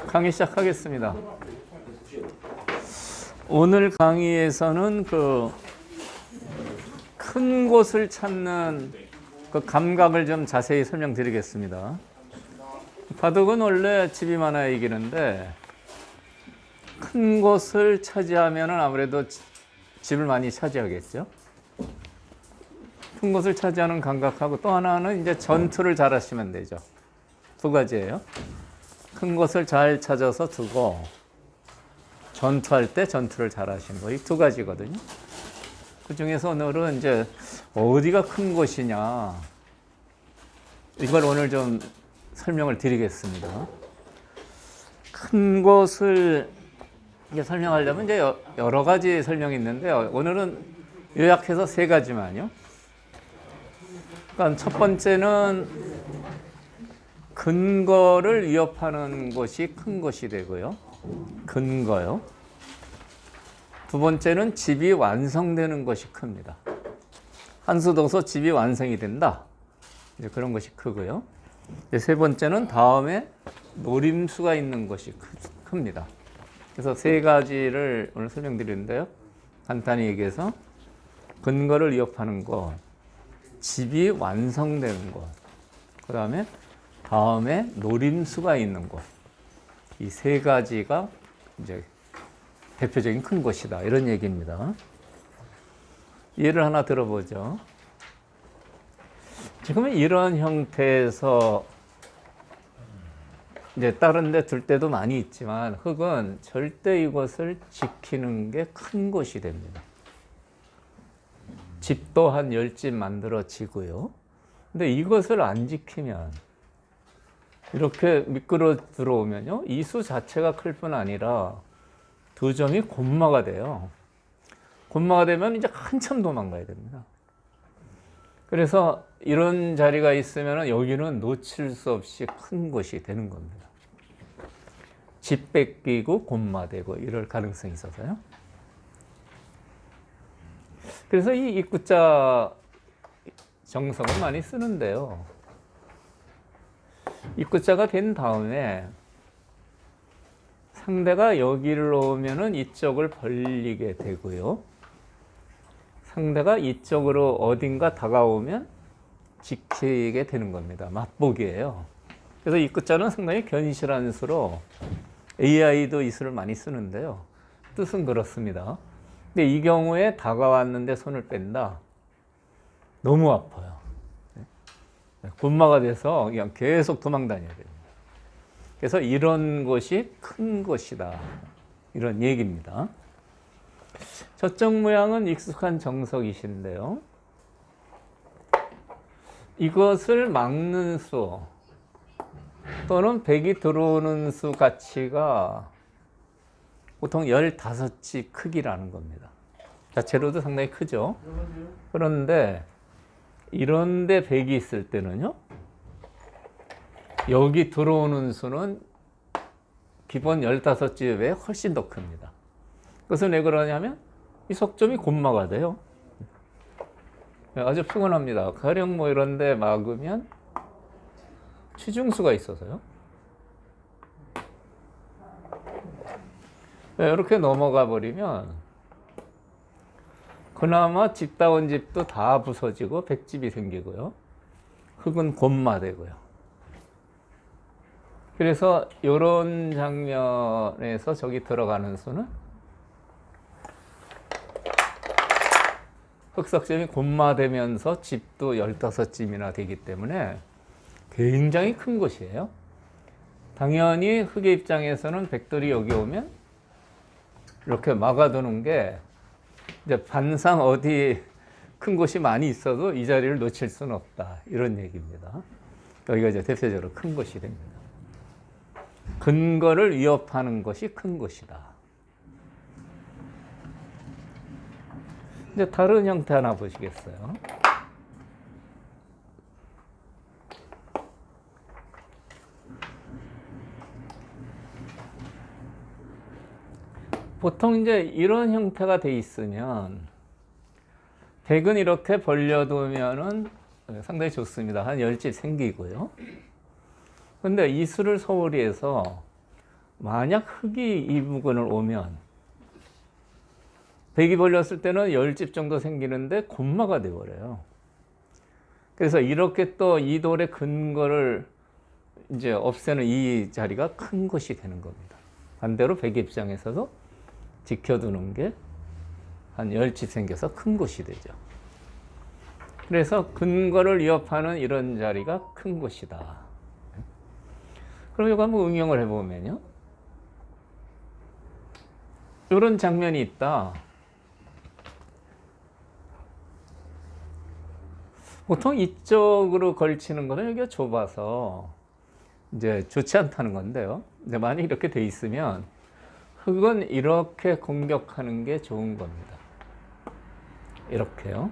강의 시작하겠습니다. 오늘 강의에서는 큰 곳을 찾는 그 감각을 좀 자세히 설명드리겠습니다. 바둑은 원래 집이 많아야 이기는데 큰 곳을 차지하면 아무래도 집을 많이 차지하겠죠. 큰 곳을 차지하는 감각하고 또 하나는 이제 전투를 잘 하시면 되죠. 두 가지예요. 큰 곳을 잘 찾아서 두고 전투할 때 전투를 잘 하시는 거. 이 두 가지거든요. 그 중에서 오늘은 이제 어디가 큰 곳이냐 이걸 오늘 좀 설명을 드리겠습니다. 큰 곳을 이제 설명하려면 이제 여러 가지 설명이 있는데 오늘은 요약해서 세 가지만요. 그러니까 첫 번째는 근거를 위협하는 것이 큰 것이 되고요. 근거요. 두 번째는 집이 완성되는 것이 큽니다. 한 수 둬서 집이 완성이 된다. 이제 그런 것이 크고요. 이제 세 번째는 다음에 노림수가 있는 것이 큽니다. 그래서 세 가지를 오늘 설명드리는데요. 간단히 얘기해서 근거를 위협하는 것, 집이 완성되는 것, 그 다음에 노림수가 있는 곳. 이 세 가지가 이제 대표적인 큰 곳이다. 이런 얘기입니다. 예를 하나 들어보죠. 지금은 이런 형태에서 이제 다른 데 둘 때도 많이 있지만 흙은 절대 이것을 지키는 게 큰 곳이 됩니다. 집도 한 10집 만들어지고요. 근데 이것을 안 지키면 이렇게 미끄러 들어오면요. 이 수 자체가 클 뿐 아니라 두 점이 곤마가 돼요. 곤마가 되면 이제 한참 도망가야 됩니다. 그래서 이런 자리가 있으면 여기는 놓칠 수 없이 큰 곳이 되는 겁니다. 집 뺏기고 곤마되고 이럴 가능성이 있어서요. 그래서 이 입구자 정석을 많이 쓰는데요. 입구자가 된 다음에 상대가 여기를 오면은 이쪽을 벌리게 되고요. 상대가 이쪽으로 어딘가 다가오면 지키게 되는 겁니다. 맛보기예요. 그래서 입구자는 상당히 견실한 수로 AI도 이 수를 많이 쓰는데요. 뜻은 그렇습니다. 근데 이 경우에 다가왔는데 손을 뺀다. 너무 아파요. 곤마가 돼서 그냥 계속 도망 다녀야 됩니다. 그래서 이런 것이 큰 것이다. 이런 얘기입니다. 저쪽 모양은 익숙한 정석이신데요. 이것을 막는 수 또는 백이 들어오는 수 가치가 보통 15집 크기라는 겁니다. 자체로도 상당히 크죠. 그런데 이런데 백이 있을 때는요. 여기 들어오는 수는 기본 15집에 훨씬 더 큽니다. 그것은 왜 그러냐면 이 석점이 곤마가 돼요. 아주 피곤합니다. 가령 뭐 이런 데 막으면 취중수가 있어서요. 이렇게 넘어가 버리면 그나마 집다운 집도 다 부서지고 백집이 생기고요. 흙은 곤마되고요. 그래서 이런 장면에서 저기 들어가는 수는 흑석점이 곤마되면서 집도 15집이나 되기 때문에 굉장히 큰 곳이에요. 당연히 흑의 입장에서는 백돌이 여기 오면 이렇게 막아두는 게 이제 반상 어디 큰 곳이 많이 있어도 이 자리를 놓칠 수는 없다. 이런 얘기입니다. 여기가 이제 대표적으로 큰 곳이 됩니다. 근거를 위협하는 것이 큰 것이다. 이제 다른 형태 하나 보시겠어요? 보통 이제 이런 형태가 돼 있으면 백은 이렇게 벌려두면은 상당히 좋습니다. 한 10집 생기고요. 근데 이 수를 소홀히 해서 만약 흙이 이 부근을 오면 백이 벌렸을 때는 10집 정도 생기는데 곤마가 되어버려요. 그래서 이렇게 또 이 돌의 근거를 이제 없애는 이 자리가 큰 것이 되는 겁니다. 반대로 백의 입장에서도 지켜두는 게 한 10집 생겨서 큰 것이 되죠. 그래서 근거를 위협하는 이런 자리가 큰 것이다. 그럼 이거 한번 응용을 해보면요. 이런 장면이 있다. 보통 이쪽으로 걸치는 거는 여기가 좁아서 이제 좋지 않다는 건데요. 근데 만약 이렇게 돼 있으면 흙은 이렇게 공격하는 게 좋은 겁니다. 이렇게요.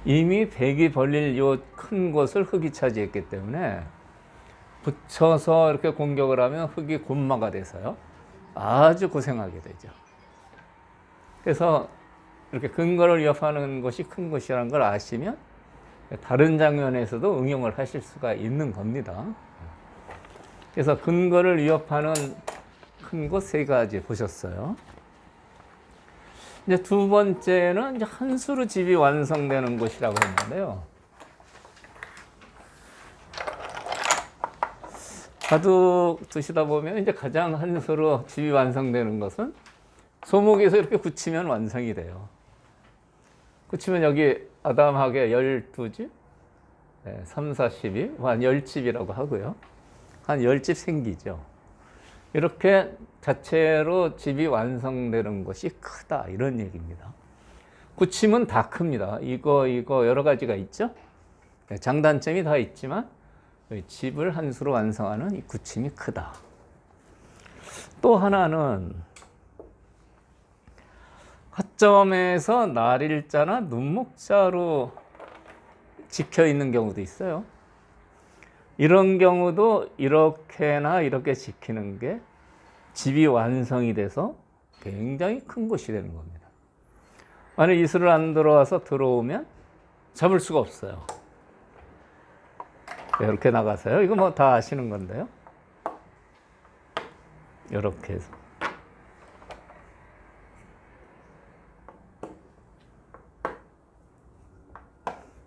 이미 백이 벌릴 요 큰 곳을 흙이 차지했기 때문에 붙여서 이렇게 공격을 하면 흙이 곤마가 돼서요. 아주 고생하게 되죠. 그래서 이렇게 근거를 위협하는 것이 큰 것이라는 걸 아시면 다른 장면에서도 응용을 하실 수가 있는 겁니다. 그래서 근거를 위협하는 큰 곳 세 가지 보셨어요. 이제 두 번째는 이제 한 수로 집이 완성되는 곳이라고 했는데요. 바둑 두시다 보면 이제 가장 한 수로 집이 완성되는 것은 소목에서 이렇게 굳히면 완성이 돼요. 굳히면 여기 아담하게 12집, 3, 4, 12, 한 10집이라고 하고요. 한 10집 생기죠. 이렇게 자체로 집이 완성되는 것이 크다, 이런 얘기입니다. 굳히면 다 큽니다. 이거 여러 가지가 있죠. 장단점이 다 있지만 집을 한 수로 완성하는 이 굳힘이 크다. 또 하나는 화점에서 날일자나 눈목자로 찍혀 있는 경우도 있어요. 이런 경우도 이렇게나 이렇게 지키는 게 집이 완성이 돼서 굉장히 큰 곳이 되는 겁니다. 만약 이슬을 안 들어와서 들어오면 잡을 수가 없어요. 이렇게 나가서요. 이거 뭐 다 아시는 건데요. 이렇게 해서.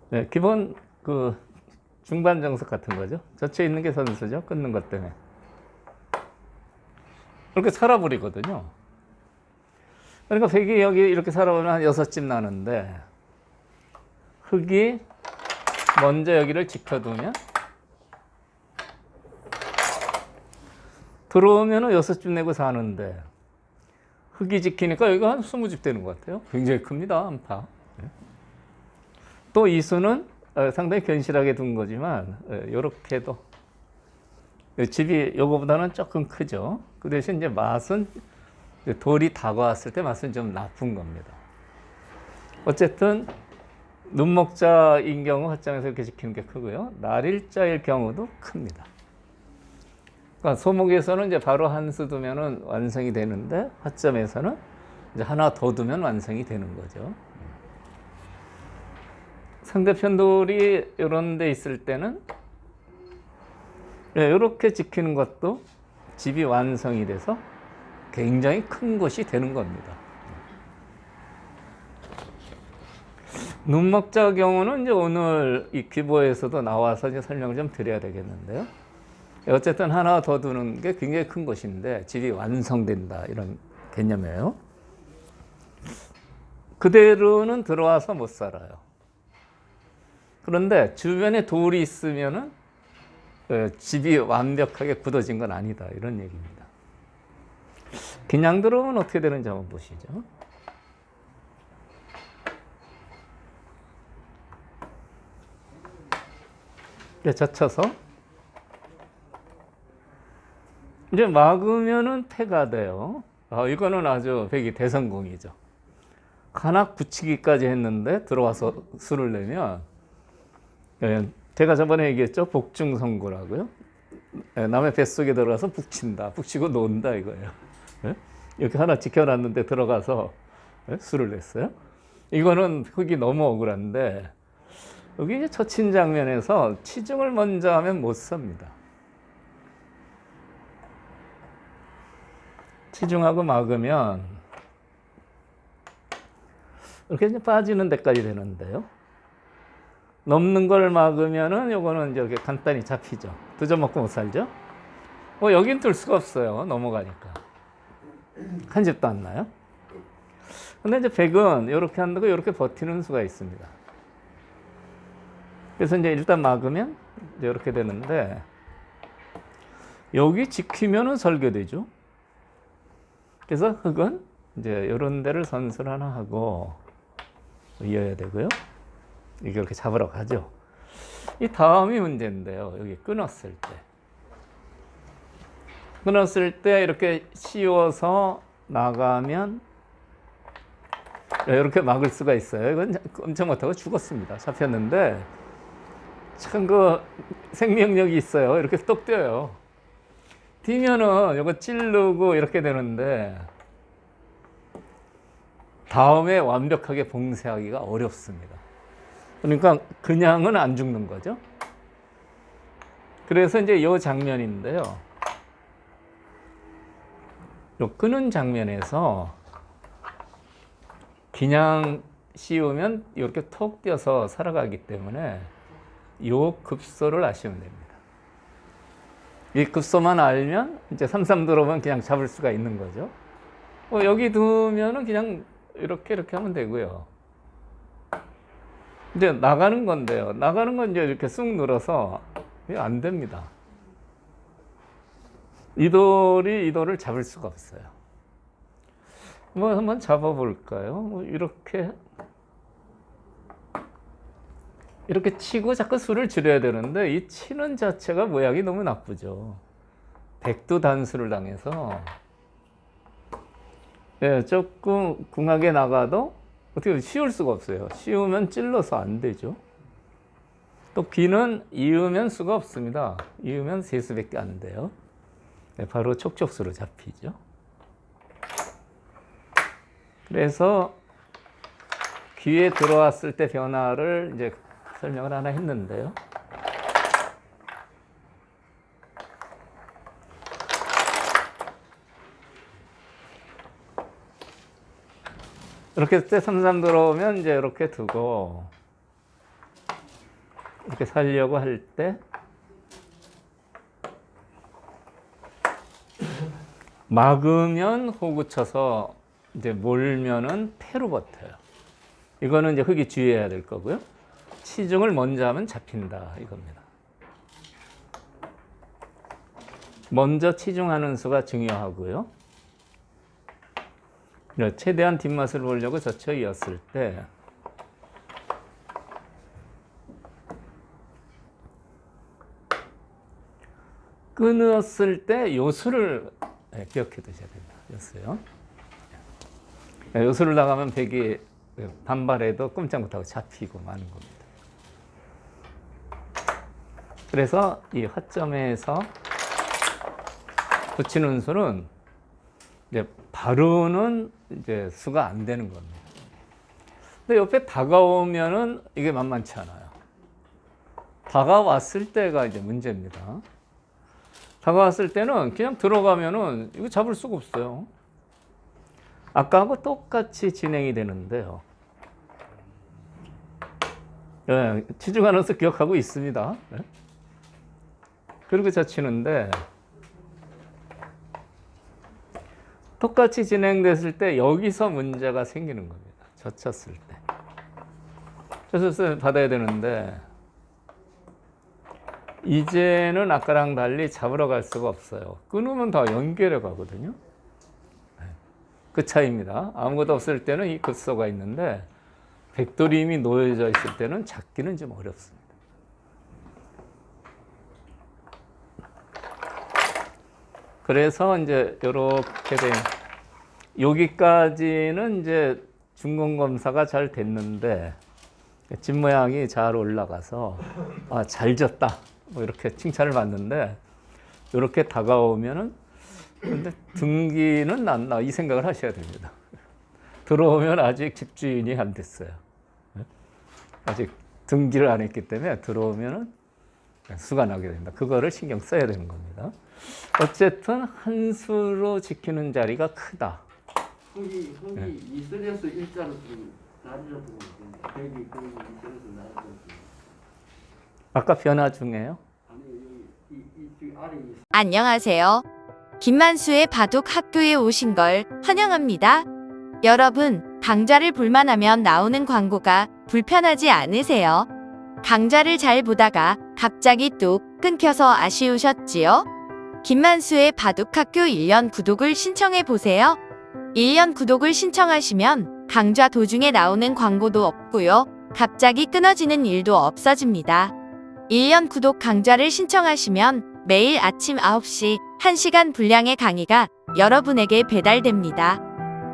네, 기본 그 중반 정석 같은 거죠. 젖혀 있는 게 선수죠. 끊는 것 때문에. 이렇게 살아버리거든요. 그러니까 백이 여기 이렇게 살아보면 한 6집 나는데 흙이 먼저 여기를 지켜두면 들어오면 6집 내고 사는데 흙이 지키니까 여기가 한 20집 되는 것 같아요. 굉장히 큽니다. 한파. 또 이 수는 상당히 견실하게 둔 거지만 이렇게도 집이 요거보다는 조금 크죠. 그 대신 이제 맛은 돌이 다가왔을 때 맛은 좀 나쁜 겁니다. 어쨌든 눈목자인 경우 화장에서 이렇게 지키는 게 크고요. 날일자일 경우도 큽니다. 그러니까 소목에서는 이제 바로 한 수 두면은 완성이 되는데 화점에서는 이제 하나 더 두면 완성이 되는 거죠. 상대편 돌이 이런 데 있을 때는 이렇게 지키는 것도 집이 완성이 돼서 굉장히 큰 곳이 되는 겁니다. 눈목자 경우는 이제 오늘 이 기보에서도 나와서 이제 설명을 좀 드려야 되겠는데요. 어쨌든 하나 더 두는 게 굉장히 큰 곳인데 집이 완성된다, 이런 개념이에요. 그대로는 들어와서 못 살아요. 그런데 주변에 돌이 있으면은 집이 완벽하게 굳어진 건 아니다, 이런 얘기입니다. 그냥 들어오면 어떻게 되는지 한번 보시죠. 젖혀서 이제 막으면은 패가 돼요. 이거는 아주 백이 대성공이죠. 하나 굳히기까지 했는데 들어와서 수를 내면, 제가 저번에 얘기했죠. 복중성구라고요. 남의 뱃속에 들어가서 북친다, 북치고 논다, 이거예요. 이렇게 하나 지켜놨는데 들어가서 수를 냈어요. 이거는 흙이 너무 억울한데, 여기 이제 젖힌 장면에서 치중을 먼저 하면 못 삽니다. 치중하고 막으면 이렇게 이제 빠지는 데까지 되는데요. 넘는 걸 막으면은 요거는 이제 이렇게 간단히 잡히죠. 드져먹고 못 살죠. 여긴 뚫을 수가 없어요. 넘어가니까. 한 집도 안 나요. 근데 이제 백은 이렇게 한다고 이렇게 버티는 수가 있습니다. 그래서 이제 일단 막으면 이제 이렇게 되는데, 여기 지키면은 설계되죠. 그래서 흑은 이제 이런 데를 선수를 하나 하고 이어야 되고요. 이게 이렇게 잡으러 가죠. 이 다음이 문제인데요. 여기 끊었을 때 이렇게 씌워서 나가면 이렇게 막을 수가 있어요. 이건 엄청 못하고 죽었습니다. 잡혔는데 참 그 생명력이 있어요. 이렇게 똑 뛰어요. 뛰면은 이거 찌르고 이렇게 되는데 다음에 완벽하게 봉쇄하기가 어렵습니다. 그러니까 그냥은 안 죽는 거죠. 그래서 이제 이 장면인데요. 요 끄는 장면에서 그냥 씌우면 이렇게 톡 뛰어서 살아가기 때문에 요 급소를 아시면 됩니다. 이 급소만 알면 이제 삼삼 들어오면 그냥 잡을 수가 있는 거죠. 여기 두면은 그냥 이렇게 하면 되고요. 이제 나가는 건데요. 나가는 건 이제 이렇게 쑥 늘어서 안 됩니다. 이 돌을 잡을 수가 없어요. 한번 잡아볼까요? 이렇게 치고 자꾸 수를 줄여야 되는데 이 치는 자체가 모양이 너무 나쁘죠. 백두 단수를 당해서 조금 궁하게 나가도 어떻게 씌울 수가 없어요. 씌우면 찔러서 안 되죠. 또 비는 이으면 수가 없습니다. 이으면 세수밖에 안 돼요. 바로 촉촉수로 잡히죠. 그래서 귀에 들어왔을 때 변화를 이제 설명을 하나 했는데요. 이렇게 때 삼삼 들어오면 이제 이렇게 두고 이렇게 살려고 할 때 막으면 호구 쳐서 이제 몰면은 패로 버텨요. 이거는 이제 흑이 주의해야 될 거고요. 치중을 먼저 하면 잡힌다 이겁니다. 먼저 치중하는 수가 중요하고요. 최대한 뒷맛을 보려고 젖혀 이었을 때 끊었을 때 요수를 기억해 두셔야 됩니다. 요수요. 요수를 나가면 백이 반발해도 꼼짝 못하고 잡히고 마는 겁니다. 그래서 이 화점에서 붙이는 수는 이제 바로는 이제 수가 안 되는 겁니다. 근데 옆에 다가오면은 이게 만만치 않아요. 다가왔을 때가 이제 문제입니다. 다가왔을 때는 그냥 들어가면은 이거 잡을 수가 없어요. 아까하고 똑같이 진행이 되는데요. 치중하는 수 기억하고 있습니다. 그리고 젖히는데 똑같이 진행됐을 때 여기서 문제가 생기는 겁니다. 젖혔을 때. 젖혔을 때 받아야 되는데 이제는 아까랑 달리 잡으러 갈 수가 없어요. 끊으면 다 연결해 가거든요. 그 차이입니다. 아무것도 없을 때는 이 급소가 있는데 백돌이 이미 놓여져 있을 때는 잡기는 좀 어렵습니다. 그래서 이제 이렇게 된 여기까지는 이제 중공 검사가 잘 됐는데 집 모양이 잘 올라가서 잘 졌다 뭐 이렇게 칭찬을 받는데 이렇게 다가오면은 근데 등기는 안 나 이 생각을 하셔야 됩니다. 들어오면 아직 집주인이 안 됐어요. 아직 등기를 안 했기 때문에 들어오면은 수가 나게 된다. 그거를 신경 써야 되는 겁니다. 어쨌든 한수로 지키는 자리가 크다. 흙이 이슬에서 일자로 들고 날이라 들고 벽이 이슬에서 날이라 들고. 아까 변화 중에요. 아니 이 아래 이 안녕하세요. 김만수의 바둑 학교에 오신 걸 환영합니다. 여러분, 강좌를 볼만하면 나오는 광고가 불편하지 않으세요? 강좌를 잘 보다가 갑자기 뚝 끊겨서 아쉬우셨지요? 김만수의 바둑 학교 1년 구독을 신청해 보세요. 1년 구독을 신청하시면 강좌 도중에 나오는 광고도 없고요. 갑자기 끊어지는 일도 없어집니다. 1년 구독 강좌를 신청하시면 매일 아침 9시 1시간 분량의 강의가 여러분에게 배달됩니다.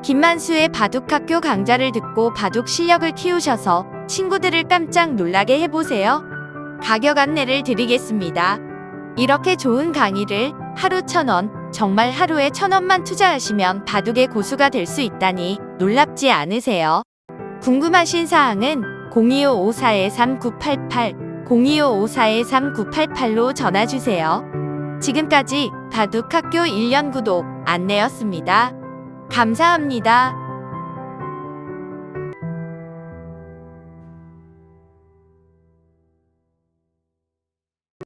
김만수의 바둑학교 강좌를 듣고 바둑 실력을 키우셔서 친구들을 깜짝 놀라게 해보세요. 가격 안내를 드리겠습니다. 이렇게 좋은 강의를 하루 1,000원, 정말 하루에 1,000원만 투자하시면 바둑의 고수가 될 수 있다니 놀랍지 않으세요? 궁금하신 사항은 025-54-3988, 025-54-3988로 전화주세요. 지금까지 바둑학교 1년 구독 안내였습니다. 감사합니다.